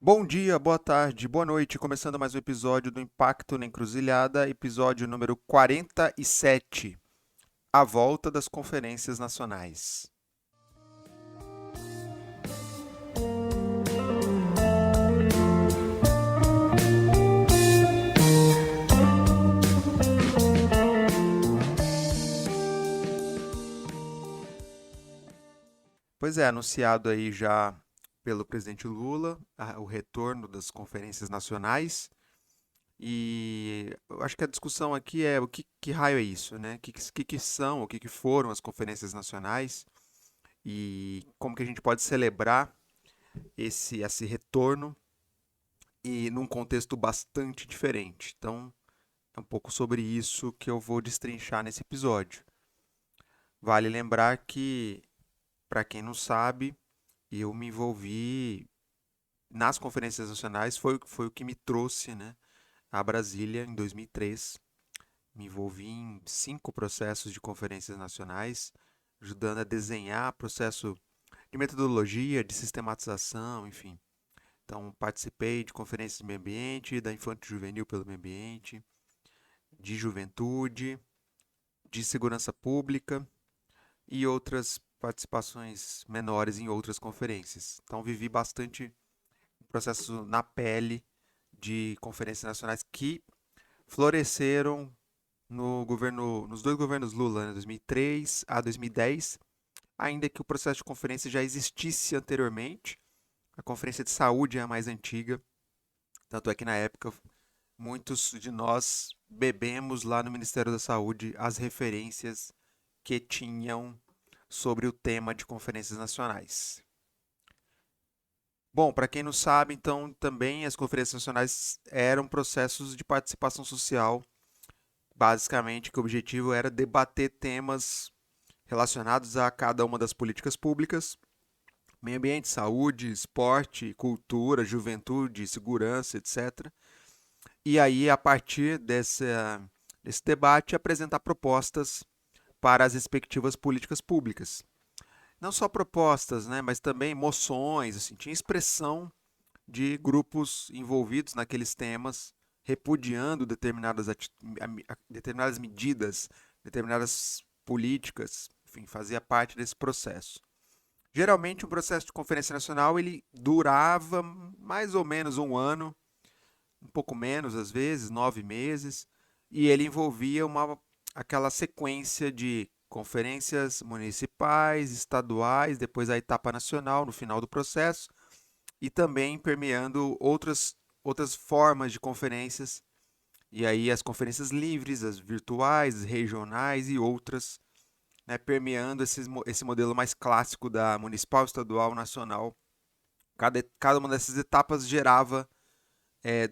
Bom dia, boa tarde, boa noite. Começando mais um episódio do Impacto na Encruzilhada, episódio número 47, a volta das conferências nacionais. Pois é, anunciado aí já pelo presidente Lula o retorno das conferências nacionais. E eu acho que a discussão aqui é que raio é isso, né? O que são, o que foram as conferências nacionais e como que a gente pode celebrar esse retorno e num contexto bastante diferente. Então, é um pouco sobre isso que eu vou destrinchar nesse episódio. Vale lembrar que, para quem não sabe, eu me envolvi nas conferências nacionais, foi o que me trouxe, né, a Brasília em 2003. Me envolvi em 5 processos de conferências nacionais, ajudando a desenhar processo de metodologia, de sistematização, enfim. Então, participei de conferências de meio ambiente, da Infanto Juvenil pelo Meio Ambiente, de juventude, de segurança pública e outras participações menores em outras conferências. Então, vivi bastante o processo na pele de conferências nacionais que floresceram no governo, nos dois governos Lula, né, 2003 a 2010, ainda que o processo de conferência já existisse anteriormente. A Conferência de Saúde é a mais antiga, tanto é que na época muitos de nós bebemos lá no Ministério da Saúde as referências que tinham sobre o tema de conferências nacionais. Bom, para quem não sabe, então também as conferências nacionais eram processos de participação social, basicamente que o objetivo era debater temas relacionados a cada uma das políticas públicas, meio ambiente, saúde, esporte, cultura, juventude, segurança, etc. E aí, a partir desse debate, apresentar propostas para as respectivas políticas públicas. Não só propostas, né, mas também moções, assim, tinha expressão de grupos envolvidos naqueles temas, repudiando determinadas medidas, determinadas políticas, enfim, fazia parte desse processo. Geralmente, um processo de conferência nacional ele durava mais ou menos um ano, um pouco menos às vezes, 9 meses, e ele envolvia aquela sequência de conferências municipais, estaduais, depois a etapa nacional no final do processo, e também permeando outras formas de conferências, e aí as conferências livres, as virtuais, as regionais e outras, né, permeando esse modelo mais clássico da municipal, estadual, nacional. Cada uma dessas etapas gerava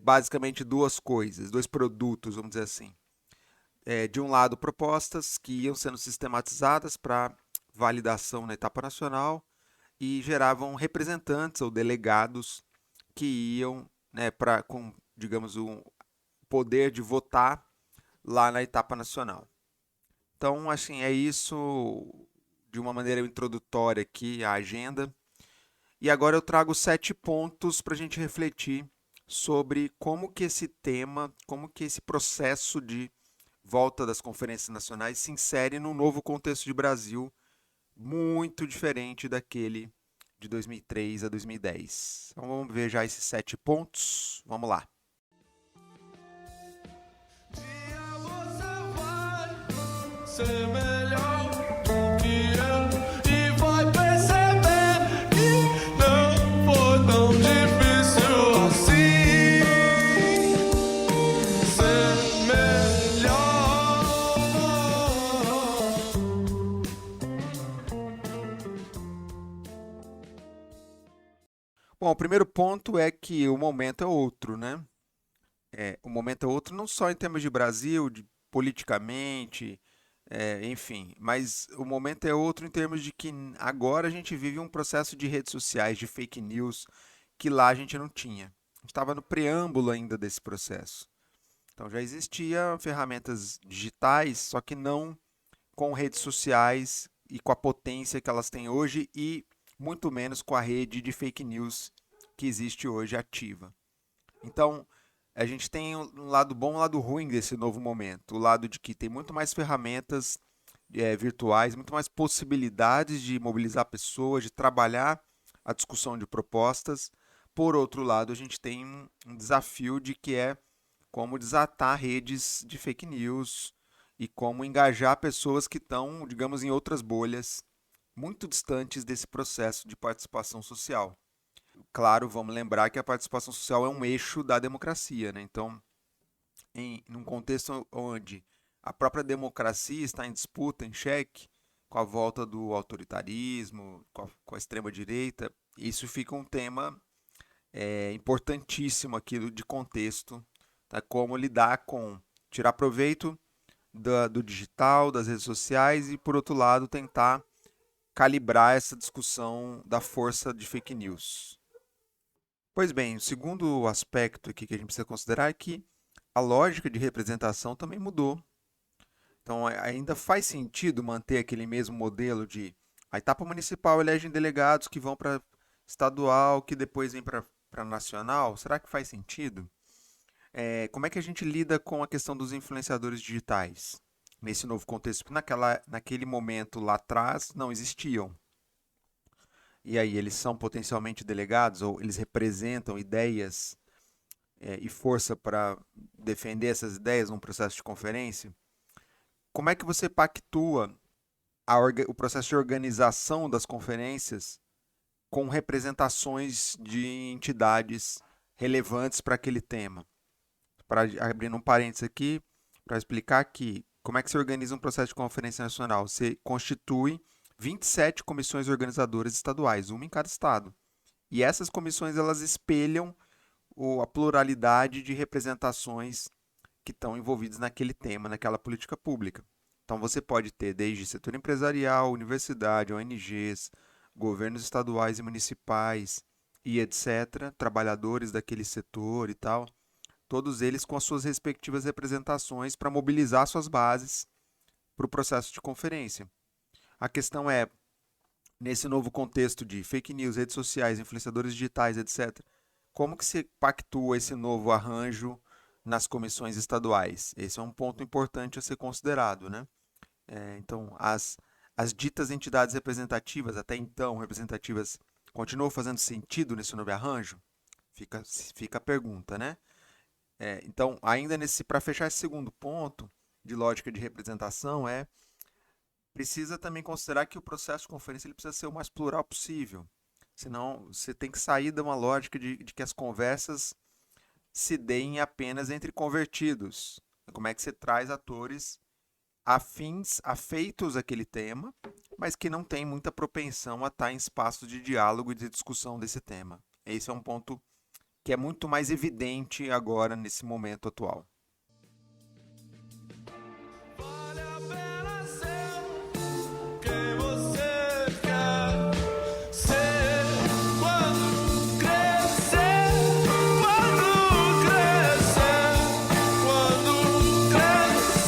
basicamente duas coisas, dois produtos, vamos dizer assim. De um lado, propostas que iam sendo sistematizadas para validação na etapa nacional e geravam representantes ou delegados que iam, né, com, digamos, um poder de votar lá na etapa nacional. Então, assim, é isso de uma maneira introdutória aqui a agenda. E agora eu trago 7 pontos para a gente refletir sobre como que esse tema, como que esse processo de volta das conferências nacionais se insere num novo contexto de Brasil muito diferente daquele de 2003 a 2010. Então vamos ver já esses 7 pontos. Vamos lá. Dia você vai ser melhor do que eu e vai perceber que não foi tão difícil assim ser melhor. Bom, o primeiro ponto é que o momento é outro, né? O momento é outro não só em termos de Brasil, de politicamente, enfim, mas o momento é outro em termos de que agora a gente vive um processo de redes sociais, de fake news, que lá a gente não tinha. A gente estava no preâmbulo ainda desse processo. Então já existia ferramentas digitais, só que não com redes sociais e com a potência que elas têm hoje e muito menos com a rede de fake news que existe hoje ativa. Então, a gente tem um lado bom e um lado ruim desse novo momento. O lado de que tem muito mais ferramentas virtuais, muito mais possibilidades de mobilizar pessoas, de trabalhar a discussão de propostas. Por outro lado, a gente tem um desafio de que é como desatar redes de fake news e como engajar pessoas que estão, digamos, em outras bolhas, muito distantes desse processo de participação social. Claro, vamos lembrar que a participação social é um eixo da democracia, né? Então, num contexto onde a própria democracia está em disputa, em xeque, com a volta do autoritarismo, com a extrema-direita, isso fica um tema importantíssimo aqui de contexto, tá? Como lidar com tirar proveito do digital, das redes sociais e, por outro lado, tentar calibrar essa discussão da força de fake news. Pois bem, o segundo aspecto aqui que a gente precisa considerar é que a lógica de representação também mudou. Então, ainda faz sentido manter aquele mesmo modelo de a etapa municipal elegem delegados que vão para estadual, que depois vem para nacional? Será que faz sentido? Como é que a gente lida com a questão dos influenciadores digitais nesse novo contexto? Porque naquele momento lá atrás não existiam. E aí, eles são potencialmente delegados ou eles representam ideias e força para defender essas ideias num processo de conferência? Como é que você pactua o processo de organização das conferências com representações de entidades relevantes para aquele tema? Para abrir um parênteses aqui, para explicar que como é que se organiza um processo de conferência nacional? Você constitui 27 comissões organizadoras estaduais, uma em cada estado. E essas comissões elas espelham a pluralidade de representações que estão envolvidas naquele tema, naquela política pública. Então você pode ter desde setor empresarial, universidade, ONGs, governos estaduais e municipais e etc., trabalhadores daquele setor e tal, todos eles com as suas respectivas representações para mobilizar suas bases para o processo de conferência. A questão é, nesse novo contexto de fake news, redes sociais, influenciadores digitais, etc., como que se pactua esse novo arranjo nas comissões estaduais? Esse é um ponto importante a ser considerado, né? Então, as ditas entidades representativas, até então representativas, continuam fazendo sentido nesse novo arranjo? Fica a pergunta, né? Então, ainda para fechar esse segundo ponto de lógica de representação, precisa também considerar que o processo de conferência ele precisa ser o mais plural possível. Senão, você tem que sair de uma lógica de que as conversas se deem apenas entre convertidos. Como é que você traz atores afeitos àquele tema, mas que não têm muita propensão a estar em espaços de diálogo e de discussão desse tema. Esse é um ponto que é muito mais evidente agora nesse momento atual. Vale a pena ser quem você quer ser quando crescer, quando crescer, quando crescer.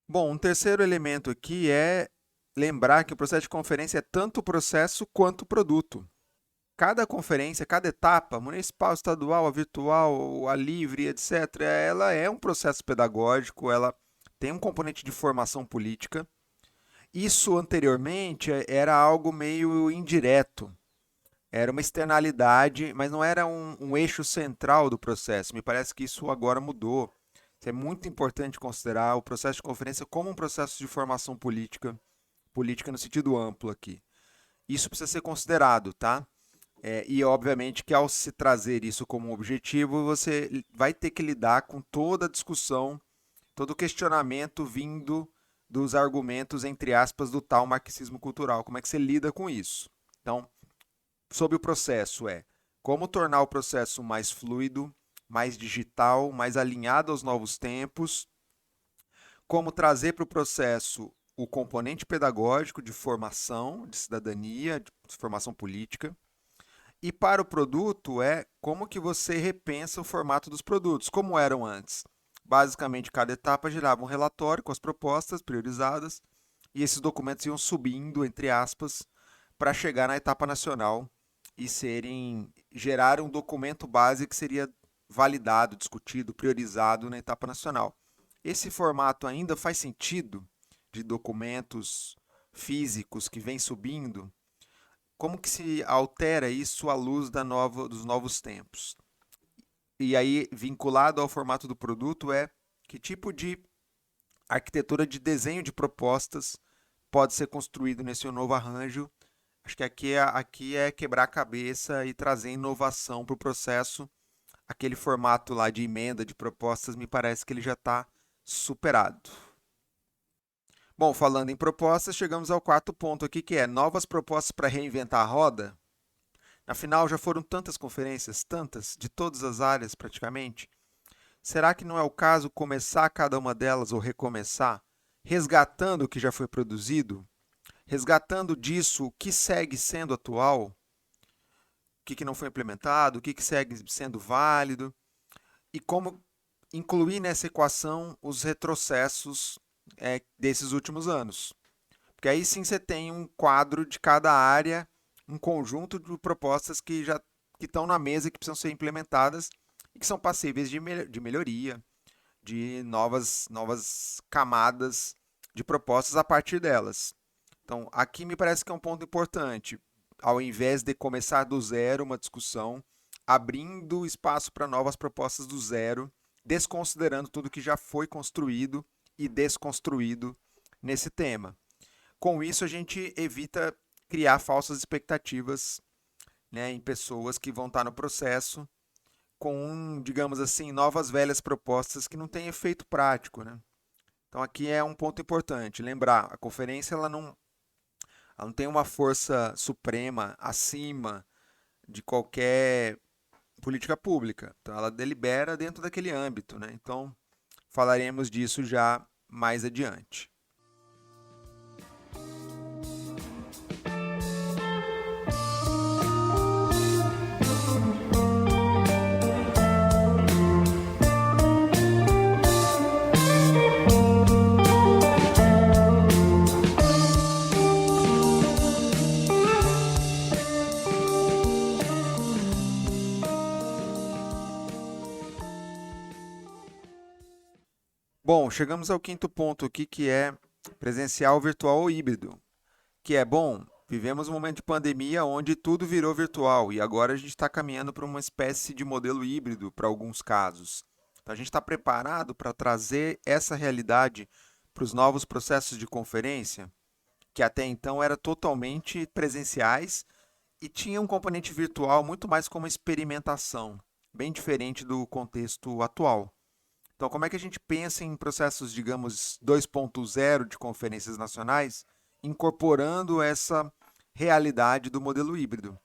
Bom, um terceiro elemento aqui é lembrar que o processo de conferência é tanto processo quanto produto. Cada conferência, cada etapa, municipal, estadual, a virtual, a livre, etc., ela é um processo pedagógico, ela tem um componente de formação política. Isso anteriormente era algo meio indireto, era uma externalidade, mas não era um eixo central do processo. Me parece que isso agora mudou. É muito importante considerar o processo de conferência como um processo de formação política, política no sentido amplo aqui. Isso precisa ser considerado, tá? E obviamente que ao se trazer isso como um objetivo, você vai ter que lidar com toda a discussão, todo o questionamento vindo dos argumentos, entre aspas, do tal marxismo cultural. Como é que você lida com isso? Então, sobre o processo como tornar o processo mais fluido, mais digital, mais alinhado aos novos tempos, como trazer para o processo o componente pedagógico de formação, de cidadania, de formação política. E para o produto é como que você repensa o formato dos produtos, como eram antes. Basicamente, cada etapa gerava um relatório com as propostas priorizadas e esses documentos iam subindo, entre aspas, para chegar na etapa nacional e gerar um documento base que seria validado, discutido, priorizado na etapa nacional. Esse formato ainda faz sentido de documentos físicos que vem subindo? Como que se altera isso à luz dos novos tempos? E aí, vinculado ao formato do produto, é que tipo de arquitetura de desenho de propostas pode ser construído nesse novo arranjo. Acho que aqui é quebrar a cabeça e trazer inovação para o processo. Aquele formato lá de emenda de propostas, me parece que ele já está superado. Bom, falando em propostas, chegamos ao quarto ponto aqui, que é novas propostas para reinventar a roda. Afinal, já foram tantas conferências, tantas, de todas as áreas praticamente. Será que não é o caso começar cada uma delas ou recomeçar, resgatando o que já foi produzido, resgatando disso o que segue sendo atual, o que não foi implementado, o que segue sendo válido, e como incluir nessa equação os retrocessos desses últimos anos. Porque aí sim você tem um quadro de cada área, um conjunto de propostas que estão na mesa e que precisam ser implementadas e que são passíveis de melhoria, de novas camadas de propostas a partir delas. Então, aqui me parece que é um ponto importante. Ao invés de começar do zero uma discussão, abrindo espaço para novas propostas do zero, desconsiderando tudo que já foi construído e desconstruído nesse tema. Com isso, a gente evita criar falsas expectativas, né, em pessoas que vão estar no processo com, digamos assim, novas velhas propostas que não têm efeito prático, né? Então aqui é um ponto importante. Lembrar, a conferência ela não tem uma força suprema acima de qualquer política pública. Então ela delibera dentro daquele âmbito, né? Então falaremos disso já mais adiante. Bom, chegamos ao quinto ponto aqui, que é presencial, virtual ou híbrido. Que é bom, vivemos um momento de pandemia onde tudo virou virtual e agora a gente está caminhando para uma espécie de modelo híbrido para alguns casos. Então a gente está preparado para trazer essa realidade para os novos processos de conferência, que até então eram totalmente presenciais e tinha um componente virtual muito mais como experimentação, bem diferente do contexto atual. Então, como é que a gente pensa em processos, digamos, 2.0 de conferências nacionais, incorporando essa realidade do modelo híbrido?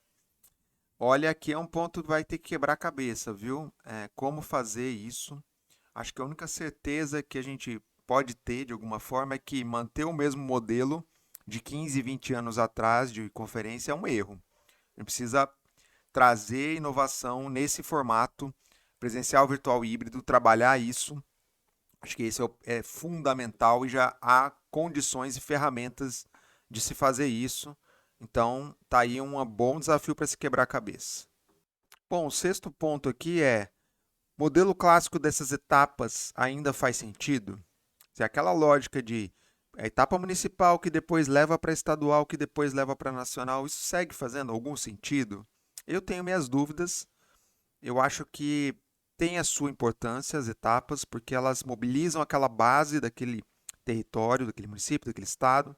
Olha, aqui é um ponto que vai ter que quebrar a cabeça, viu? Como fazer isso? Acho que a única certeza que a gente pode ter, de alguma forma, é que manter o mesmo modelo de 15, 20 anos atrás de conferência é um erro. A gente precisa trazer inovação nesse formato presencial, virtual, híbrido, trabalhar isso. Acho que isso é fundamental e já há condições e ferramentas de se fazer isso. Então, tá aí um bom desafio para se quebrar a cabeça. Bom, o sexto ponto aqui é: modelo clássico dessas etapas ainda faz sentido? Se aquela lógica de a etapa municipal que depois leva para estadual, que depois leva para nacional, isso segue fazendo algum sentido? Eu tenho minhas dúvidas. Eu acho que tem a sua importância as etapas, porque elas mobilizam aquela base daquele território, daquele município, daquele estado,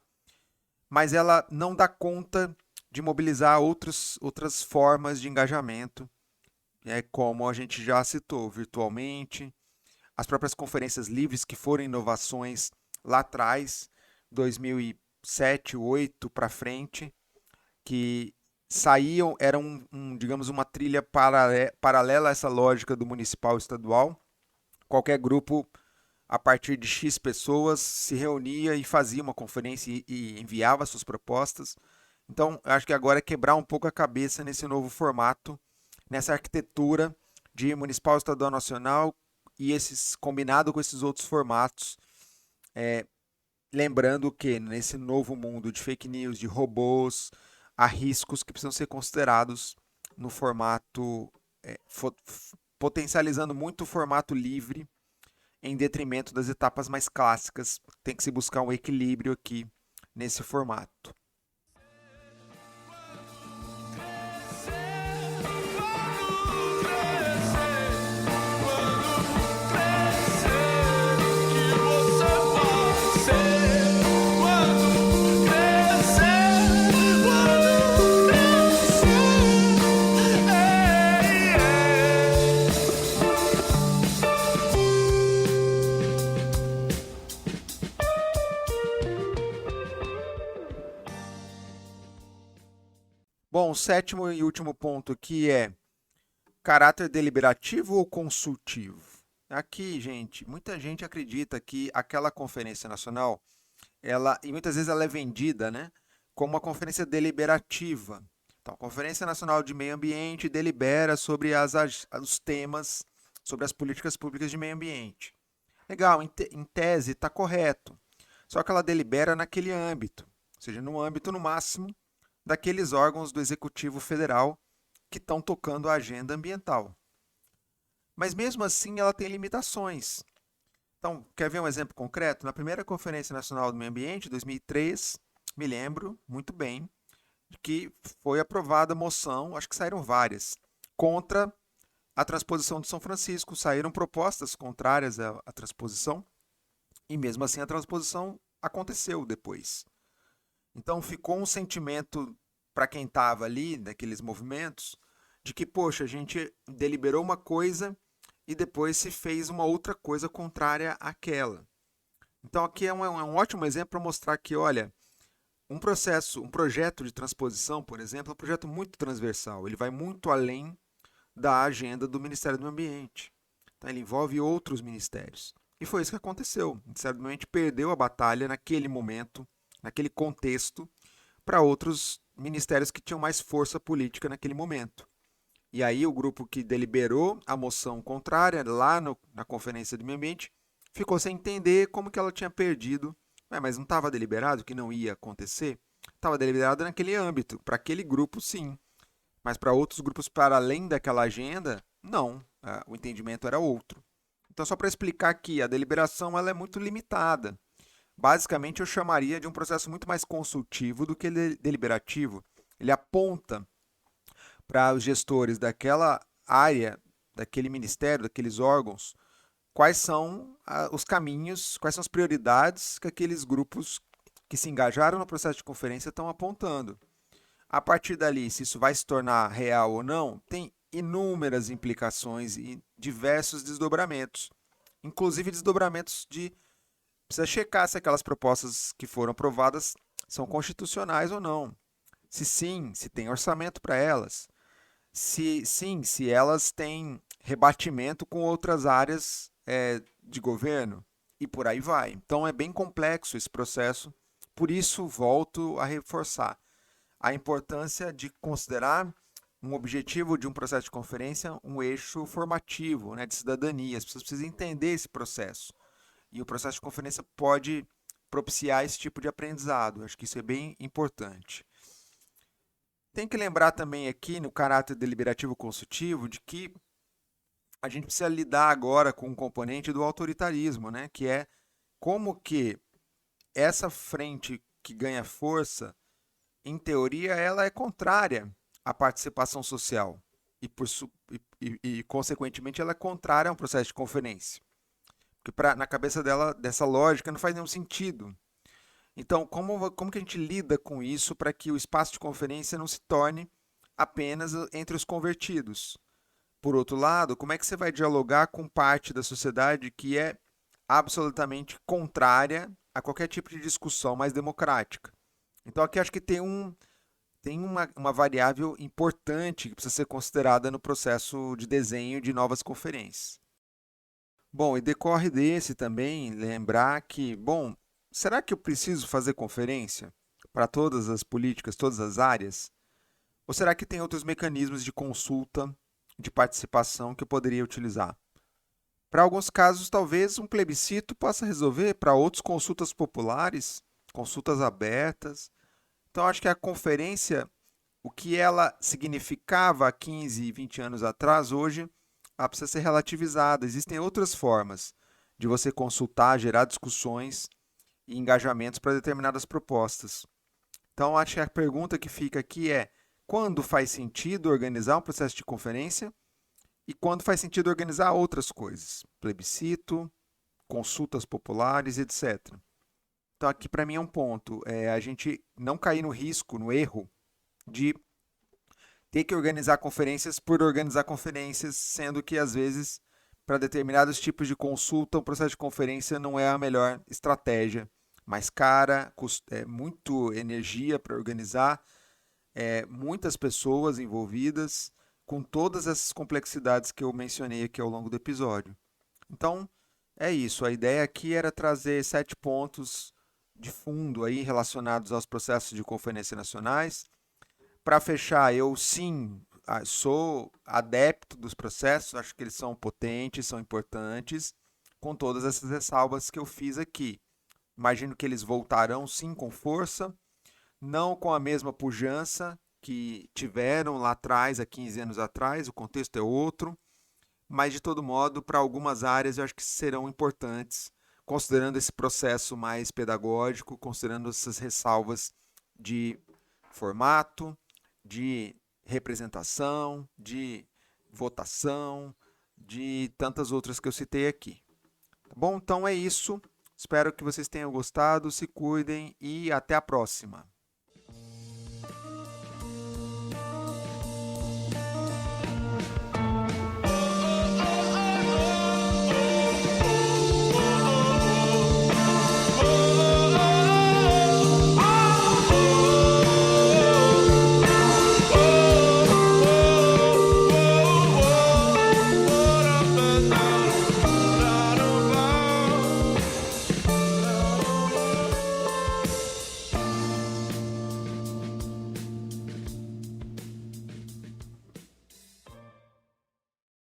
mas ela não dá conta de mobilizar outras formas de engajamento, como a gente já citou, virtualmente, as próprias conferências livres que foram inovações lá atrás, 2007, 2008 para frente, que saíam, eram, digamos, uma trilha paralela a essa lógica do municipal e estadual. Qualquer grupo a partir de X pessoas, se reunia e fazia uma conferência e enviava suas propostas. Então, eu acho que agora é quebrar um pouco a cabeça nesse novo formato, nessa arquitetura de municipal, estadual, nacional e esses combinado com esses outros formatos. Lembrando que nesse novo mundo de fake news, de robôs, há riscos que precisam ser considerados no formato, potencializando muito o formato livre em detrimento das etapas mais clássicas. Tem que se buscar um equilíbrio aqui nesse formato. Bom, o sétimo e último ponto aqui é caráter deliberativo ou consultivo? Aqui, gente, muita gente acredita que aquela conferência nacional, e muitas vezes ela é vendida, né, como uma conferência deliberativa. Então, a Conferência Nacional de Meio Ambiente delibera sobre os temas, sobre as políticas públicas de meio ambiente. Legal, em tese está correto. Só que ela delibera naquele âmbito, ou seja, no âmbito no máximo daqueles órgãos do Executivo Federal que estão tocando a agenda ambiental. Mas mesmo assim ela tem limitações. Então, quer ver um exemplo concreto? Na primeira Conferência Nacional do Meio Ambiente, 2003, me lembro muito bem de que foi aprovada moção, acho que saíram várias, contra a transposição de São Francisco. Saíram propostas contrárias à transposição e mesmo assim a transposição aconteceu depois. Então ficou um sentimento para quem estava ali, naqueles movimentos, de que, poxa, a gente deliberou uma coisa e depois se fez uma outra coisa contrária àquela. Então aqui é um ótimo exemplo para mostrar que, olha, um projeto de transposição, por exemplo, é um projeto muito transversal. Ele vai muito além da agenda do Ministério do Meio Ambiente. Então, ele envolve outros ministérios. E foi isso que aconteceu. O Ministério do Meio Ambiente perdeu a batalha naquele momento, naquele contexto, para outros ministérios que tinham mais força política naquele momento. E aí o grupo que deliberou a moção contrária lá na Conferência do Meio Ambiente ficou sem entender como que ela tinha perdido. Mas não estava deliberado que não ia acontecer? Estava deliberado naquele âmbito, para aquele grupo sim. Mas para outros grupos para além daquela agenda, não. O entendimento era outro. Então, só para explicar que a deliberação ela é muito limitada. Basicamente, eu chamaria de um processo muito mais consultivo do que deliberativo. Ele aponta para os gestores daquela área, daquele ministério, daqueles órgãos, quais são os caminhos, quais são as prioridades que aqueles grupos que se engajaram no processo de conferência estão apontando. A partir dali, se isso vai se tornar real ou não, tem inúmeras implicações e diversos desdobramentos. Inclusive desdobramentos de... Precisa checar se aquelas propostas que foram aprovadas são constitucionais ou não. Se sim, se tem orçamento para elas. Se sim, se elas têm rebatimento com outras áreas de governo. E por aí vai. Então é bem complexo esse processo. Por isso, volto a reforçar a importância de considerar um objetivo de um processo de conferência um eixo formativo, né, de cidadania. As pessoas precisam entender esse processo. E o processo de conferência pode propiciar esse tipo de aprendizado. Acho que isso é bem importante. Tem que lembrar também aqui, no caráter deliberativo consultivo, de que a gente precisa lidar agora com um componente do autoritarismo, né, que é como que essa frente que ganha força, em teoria, ela é contrária à participação social e consequentemente, ela é contrária a um processo de conferência. Porque na cabeça dela, dessa lógica, não faz nenhum sentido. Então, como que a gente lida com isso para que o espaço de conferência não se torne apenas entre os convertidos? Por outro lado, como é que você vai dialogar com parte da sociedade que é absolutamente contrária a qualquer tipo de discussão mais democrática? Então, aqui acho que tem uma variável importante que precisa ser considerada no processo de desenho de novas conferências. Bom, e decorre desse também lembrar que, bom, será que eu preciso fazer conferência para todas as políticas, todas as áreas? Ou será que tem outros mecanismos de consulta, de participação que eu poderia utilizar? Para alguns casos, talvez um plebiscito possa resolver, para outros, consultas populares, consultas abertas. Então, acho que a conferência, o que ela significava há 15, 20 anos atrás, hoje, ela precisa ser relativizada. Existem outras formas de você consultar, gerar discussões e engajamentos para determinadas propostas. Então, acho que a pergunta que fica aqui é: quando faz sentido organizar um processo de conferência e quando faz sentido organizar outras coisas? Plebiscito, consultas populares, etc. Então, aqui para mim é um ponto, a gente não cair no risco, no erro de ter que organizar conferências por organizar conferências, sendo que às vezes para determinados tipos de consulta o processo de conferência não é a melhor estratégia, mais cara, é muito energia para organizar, muitas pessoas envolvidas, com todas essas complexidades que eu mencionei aqui ao longo do episódio. Então, é isso. A ideia aqui era trazer 7 pontos de fundo aí relacionados aos processos de conferência nacionais. Para fechar, eu sim sou adepto dos processos, acho que eles são potentes, são importantes, com todas essas ressalvas que eu fiz aqui. Imagino que eles voltarão sim com força, não com a mesma pujança que tiveram lá atrás, há 15 anos atrás, o contexto é outro, mas de todo modo, para algumas áreas eu acho que serão importantes, considerando esse processo mais pedagógico, considerando essas ressalvas de formato, de representação, de votação, de tantas outras que eu citei aqui. Tá bom? Então é isso. Espero que vocês tenham gostado, se cuidem e até a próxima.